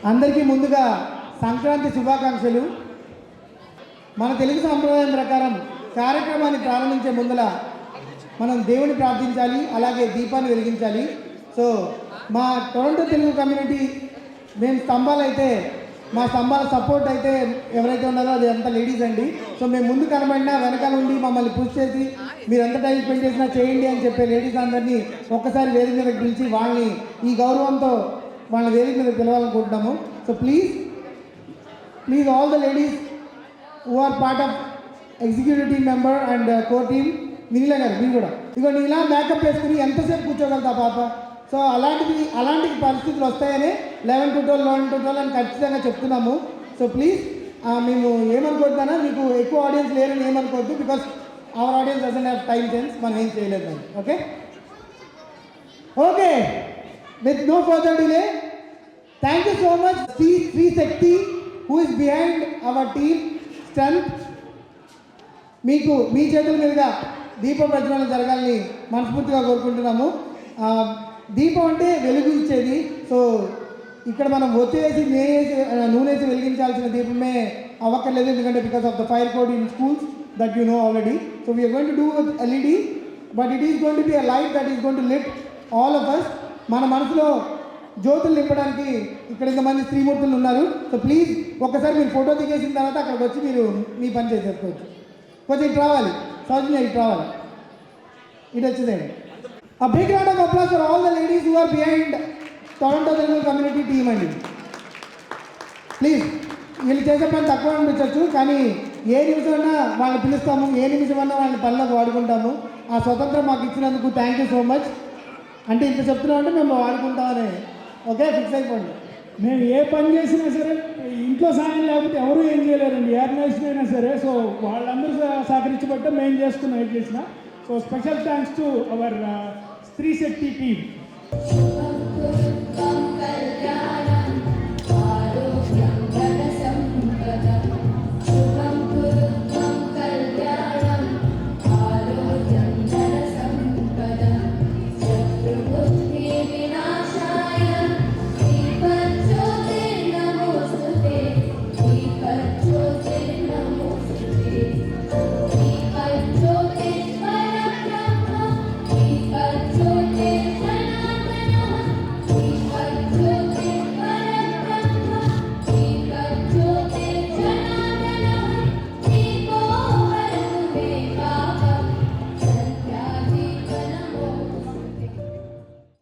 అందరికీ ముందుగా సంక్రాంతి శుభాకాంక్షలు. మన తెలుగు సాంప్రదాయం ప్రకారం కార్యక్రమాన్ని ప్రారంభించే ముందల మనం దేవుని ప్రార్థించాలి, అలాగే దీపాన్ని వెలిగించాలి. సో మా టొరంటో తెలుగు కమ్యూనిటీ మేము స్తంభాలు అయితే, మా స్తంభాల సపోర్ట్ అయితే ఎవరైతే ఉన్నారో అది అంతా లేడీస్ అండి. సో మేము ముందు కనబడినా వెనకాల ఉండి మమ్మల్ని పుష్ చేసి మీరు ఎంత టైం స్పెండ్ చేసినా చేయండి అని చెప్పే లేడీస్ అందరినీ ఒక్కసారి వేదిక మీదకి పిలిచి వాళ్ళని ఈ గౌరవంతో వాళ్ళ వేదిక మీద పిలవాలనుకుంటున్నాము. So please all the ladies who are part of executive team member and core team, Vineela గారు మీరు కూడా ఇగో నీ ఇలా మేకప్ వేసుకుని ఎంతసేపు కూర్చోగలుగుతా పాప. సో అలాంటి పరిస్థితులు వస్తాయని 11 to 12 అని ఖచ్చితంగా చెప్తున్నాము. సో ప్లీజ్ మేము ఏమనుకుంటున్నా, మీకు ఎక్కువ ఆడియన్స్ లేరని ఏమనుకోవద్దు, because our audience doesn't have time sense, మనం ఏం చేయలేదు. Okay okay with no further delay, thank you so much Shri Shakti who is behind our team strength. మీకు మీ చేతుల మీదుగా దీప ప్రజ్వలన జరగాలని మనస్ఫూర్తిగా కోరుకుంటున్నాము. దీపం అంటే వెలుగు ఇచ్చేది. సో ఇక్కడ మనం ఒత్తేసి నూనె వేసి వెలిగించాల్సిన దీపమే అవ్వక్కర్లేదు, ఎందుకంటే because of the fire code in schools that you know already. So we're going to do with LED, but it is going to be a light that is going to lift all of us. మన మనసులో జ్యోతులు నింపడానికి ఇక్కడ ఇంతమంది స్త్రీమూర్తులు ఉన్నారు. So please ఒక్కసారి మీరు photo దిగేసిన తర్వాత అక్కడికి వచ్చి మీరు మీ పని చేసేసుకోవచ్చు. కొంచెం ఇటు రావాలి, సౌజన్య ఇటు రావాలి, ఇటు వచ్చేసేయండి. A big round of applause for all the ladies who are behind Toronto Telugu community team అండి. ప్లీజ్ వీళ్ళు చేసే పని తక్కువ అనిపించవచ్చు, కానీ ఏ నిమిషం అన్నా వాళ్ళని పిలుస్తాము, ఏ నిమిషం అన్నా వాళ్ళని పనిలోకి వాడుకుంటాము. ఆ స్వతంత్రం మాకు ఇచ్చినందుకు థ్యాంక్ యూ సో మచ్. అంటే ఇంత చెప్తున్నామంటే మేము వాడుకుంటామని ఓకే ఫిక్స్ అయిపోండి. మేము ఏ పని చేసినా సరే ఇంట్లో సాయం లేకపోతే ఎవరు ఏం చేయలేరండి, ఏ ఆర్గనైజేషన్ అయినా సరే. సో వాళ్ళందరూ సహకరించబట్టే మేము చేసుకున్నాం ఏం చేసినా. So special thanks to our స్త్రీ శక్తి టీమ్.